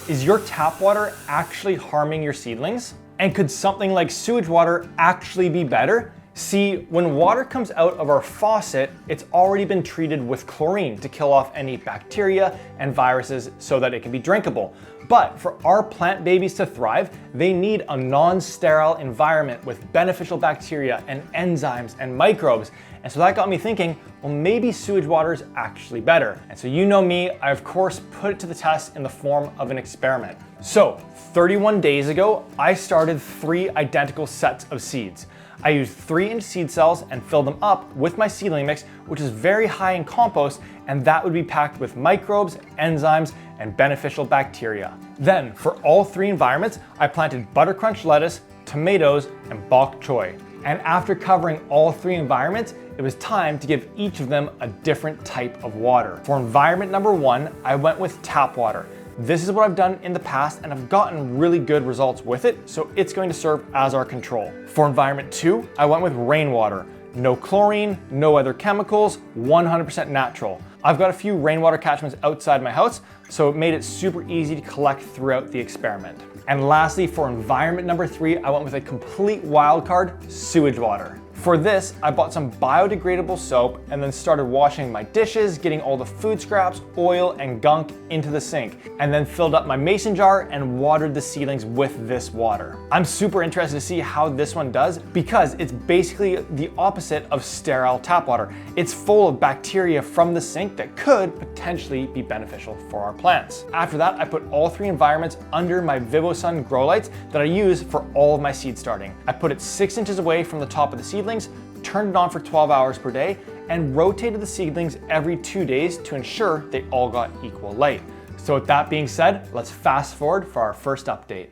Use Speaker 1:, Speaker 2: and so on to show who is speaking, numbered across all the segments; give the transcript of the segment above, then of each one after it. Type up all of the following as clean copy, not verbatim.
Speaker 1: Is your tap water actually harming your seedlings? And could something like sewage water actually be better? See, when water comes out of our faucet, it's already been treated with chlorine to kill off any bacteria and viruses so that it can be drinkable. But for our plant babies to thrive, they need a non-sterile environment with beneficial bacteria and enzymes and microbes. And so that got me thinking, well, maybe sewage water is actually better. And so you know me, I of course put it to the test in the form of an experiment. So 31 days ago, I started 3 identical sets of seeds. I used 3-inch seed cells and filled them up with my seedling mix, which is very high in compost, and that would be packed with microbes, enzymes, and beneficial bacteria. Then, for all 3 environments, I planted buttercrunch lettuce, tomatoes, and bok choy. And after covering all 3 environments, it was time to give each of them a different type of water. For environment number 1, I went with tap water. This is what I've done in the past and I've gotten really good results with it, so it's going to serve as our control. For environment 2, I went with rainwater. No chlorine, no other chemicals, 100% natural. I've got a few rainwater catchments outside my house, so it made it super easy to collect throughout the experiment. And lastly, for environment number 3, I went with a complete wild card, sewage water. For this, I bought some biodegradable soap and then started washing my dishes, getting all the food scraps, oil, and gunk into the sink, and then filled up my mason jar and watered the seedlings with this water. I'm super interested to see how this one does because it's basically the opposite of sterile tap water. It's full of bacteria from the sink that could potentially be beneficial for our plants. After that, I put all 3 environments under my VivoSun grow lights that I use for all of my seed starting. I put it 6 inches away from the top of the seedlings, turned it on for 12 hours per day, and rotated the seedlings every 2 days to ensure they all got equal light. So with that being said, let's fast forward for our first update.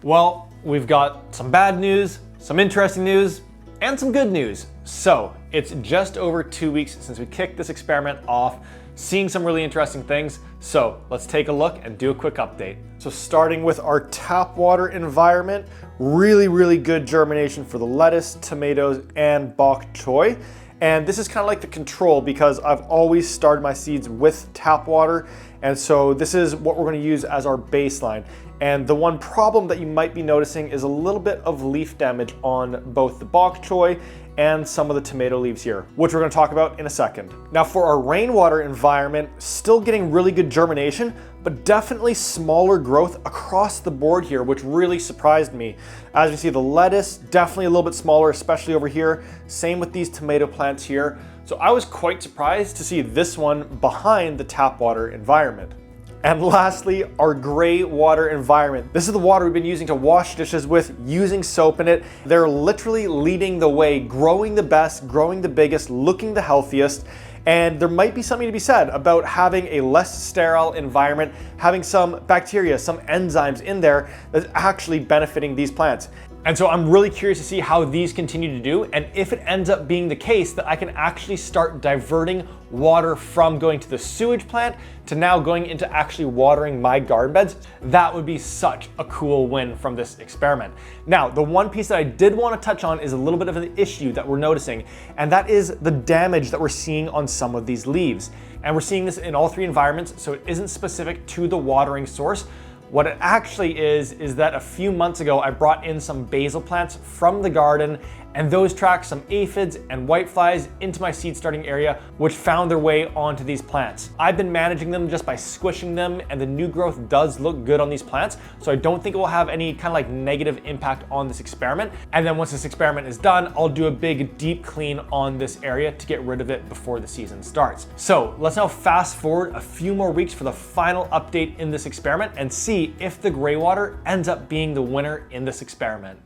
Speaker 1: Well, we've got some bad news, some interesting news, and some good news. So it's just over 2 weeks since we kicked this experiment off, seeing some really interesting things. So let's take a look and do a quick update. So starting with our tap water environment, really good germination for the lettuce, tomatoes, and bok choy. And this is kind of like the control because I've always started my seeds with tap water. And so this is what we're going to use as our baseline. And the one problem that you might be noticing is a little bit of leaf damage on both the bok choy and some of the tomato leaves here, which we're going to talk about in a second. Now for our rainwater environment, still getting really good germination, but definitely smaller growth across the board here, which really surprised me. As you see, the lettuce, definitely a little bit smaller, especially over here. Same with these tomato plants here. So I was quite surprised to see this one behind the tap water environment. And lastly, our gray water environment. This is the water we've been using to wash dishes with, using soap in it. They're literally leading the way, growing the best, growing the biggest, looking the healthiest. And there might be something to be said about having a less sterile environment, having some bacteria, some enzymes in there that's actually benefiting these plants. And so I'm really curious to see how these continue to do, and if it ends up being the case that I can actually start diverting water from going to the sewage plant to now going into actually watering my garden beds. That would be such a cool win from this experiment. Now, the one piece that I did want to touch on is a little bit of an issue that we're noticing, and that is the damage that we're seeing on some of these leaves. And we're seeing this in all 3 environments, so it isn't specific to the watering source. What it actually is that a few months ago, I brought in some basil plants from the garden, and those tracked some aphids and whiteflies into my seed starting area, which found their way onto these plants. I've been managing them just by squishing them, and the new growth does look good on these plants, so I don't think it will have any kind of like negative impact on this experiment. And then once this experiment is done, I'll do a big deep clean on this area to get rid of it before the season starts. So let's now fast forward a few more weeks for the final update in this experiment and see if the gray water ends up being the winner in this experiment.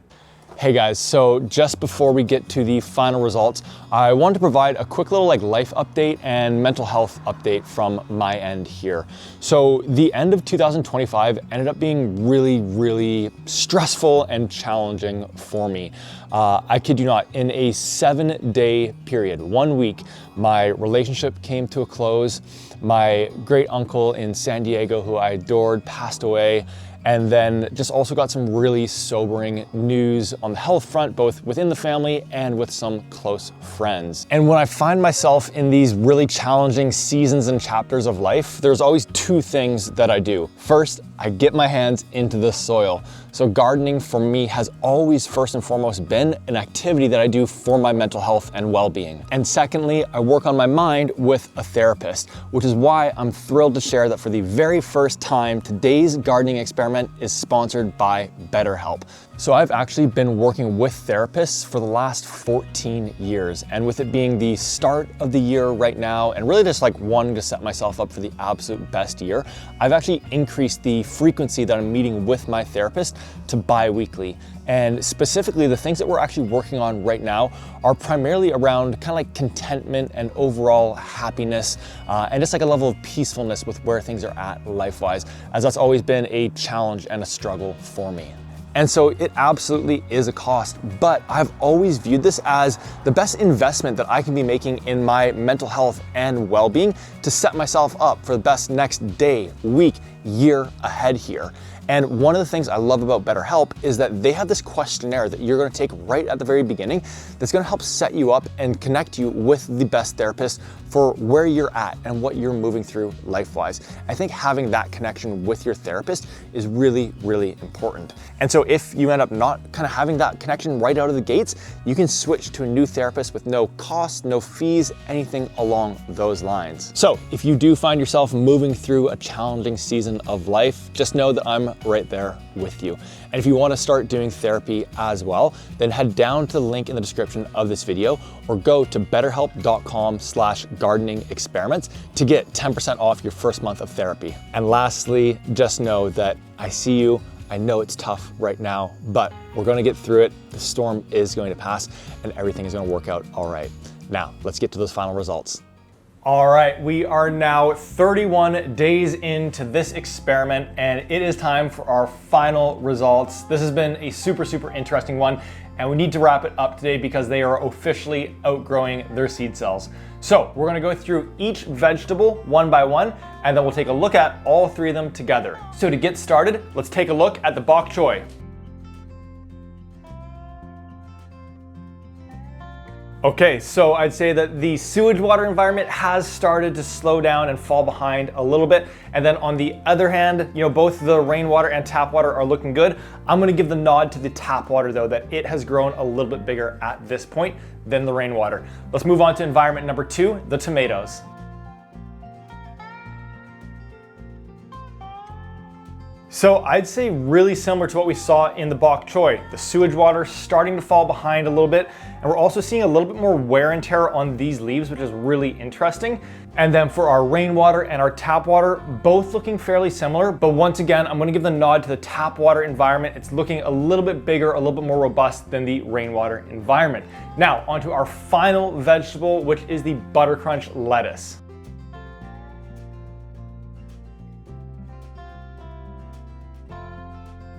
Speaker 1: Hey guys, so just before we get to the final results, I wanted to provide a quick little life update and mental health update from my end here. So the end of 2025 ended up being really stressful and challenging for me. I kid you not, in a 7-day period, 1 week, my relationship came to a close.
Speaker 2: My great uncle in San Diego, who I adored, passed away. And then just also got some really sobering news on the health front, both within the family and with some close friends. And when I find myself in these really challenging seasons and chapters of life, there's always two things that I do. First, I get my hands into the soil. So gardening for me has always first and foremost been an activity that I do for my mental health and well-being. And secondly, I work on my mind with a therapist, which is why I'm thrilled to share that for the very first time, today's gardening experiment is sponsored by BetterHelp. So I've actually been working with therapists for the last 14 years. And with it being the start of the year right now, and really just like wanting to set myself up for the absolute best year, I've actually increased the frequency that I'm meeting with my therapist to bi-weekly. And specifically, the things that we're actually working on right now are primarily around kind of like contentment and overall happiness, and just like a level of peacefulness with where things are at life-wise, as that's always been a challenge and a struggle for me. And so it absolutely is a cost, but I've always viewed this as the best investment that I can be making in my mental health and well-being to set myself up for the best next day, week, year ahead here. And one of the things I love about BetterHelp is that they have this questionnaire that you're going to take right at the very beginning that's going to help set you up and connect you with the best therapist for where you're at and what you're moving through life-wise. I think having that connection with your therapist is really, really important. And so if you end up not kind of having that connection right out of the gates, you can switch to a new therapist with no cost, no fees, anything along those lines. So if you do find yourself moving through a challenging season of life, just know that I'm right there with you. And if you want to start doing therapy as well, then head down to the link in the description of this video or go to betterhelp.com/gardening experiments to get 10% off your first month of therapy. And lastly, just know that I see you. I know it's tough right now, but we're going to get through it. The storm is going to pass and everything is going to work out all right. Now, let's get to those final results.
Speaker 1: All right, we are now 31 days into this experiment and it is time for our final results. This has been a super interesting one and we need to wrap it up today because they are officially outgrowing their seed cells. So we're gonna go through each vegetable one by one and then we'll take a look at all three of them together. So to get started, let's take a look at the bok choy. Okay, so I'd say that the sewage water environment has started to slow down and fall behind a little bit. And then on the other hand, both the rainwater and tap water are looking good. I'm gonna give the nod to the tap water though, that it has grown a little bit bigger at this point than the rainwater. Let's move on to environment number 2, the tomatoes. So I'd say really similar to what we saw in the bok choy. The sewage water starting to fall behind a little bit, and we're also seeing a little bit more wear and tear on these leaves, which is really interesting. And then for our rainwater and our tap water, both looking fairly similar, but once again, I'm gonna give the nod to the tap water environment. It's looking a little bit bigger, a little bit more robust than the rainwater environment. Now, onto our final vegetable, which is the butter crunch lettuce.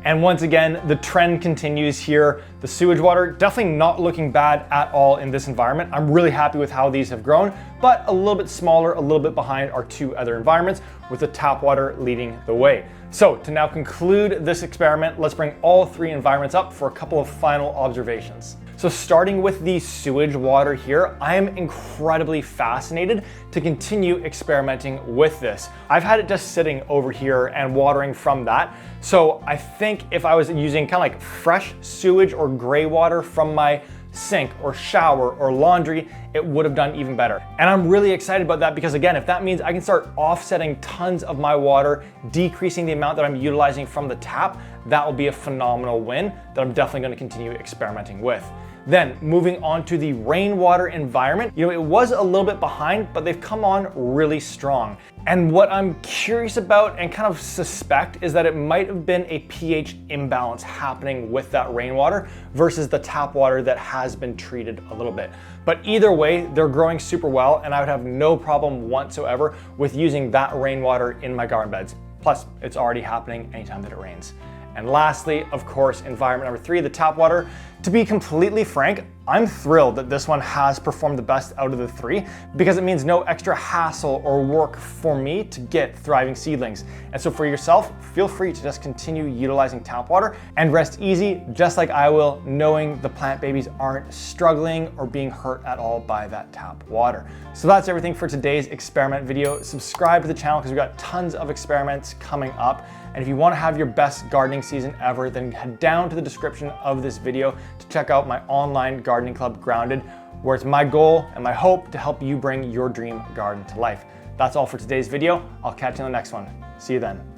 Speaker 1: And once again, the trend continues here. The sewage water definitely not looking bad at all in this environment. I'm really happy with how these have grown, but a little bit smaller, a little bit behind our two other environments, with the tap water leading the way. So to now conclude this experiment, let's bring all three environments up for a couple of final observations. So starting with the sewage water here, I am incredibly fascinated to continue experimenting with this. I've had it just sitting over here and watering from that. So I think if I was using kind of like fresh sewage or gray water from my sink or shower or laundry, it would have done even better. And I'm really excited about that because again, if that means I can start offsetting tons of my water, decreasing the amount that I'm utilizing from the tap, that will be a phenomenal win that I'm definitely going to continue experimenting with. Then moving on to the rainwater environment, it was a little bit behind, but they've come on really strong. And what I'm curious about and kind of suspect is that it might have been a pH imbalance happening with that rainwater versus the tap water that has been treated a little bit. But either way, they're growing super well and I would have no problem whatsoever with using that rainwater in my garden beds. Plus, it's already happening anytime that it rains. And lastly, of course, environment number 3, the tap water. To be completely frank, I'm thrilled that this one has performed the best out of the 3 because it means no extra hassle or work for me to get thriving seedlings. And so for yourself, feel free to just continue utilizing tap water and rest easy, just like I will, knowing the plant babies aren't struggling or being hurt at all by that tap water. So that's everything for today's experiment video. Subscribe to the channel because we've got tons of experiments coming up. And if you want to have your best gardening season ever, then head down to the description of this video to check out my online gardening club, Grounded, where it's my goal and my hope to help you bring your dream garden to life. That's all for today's video. I'll catch you in the next one. See you then.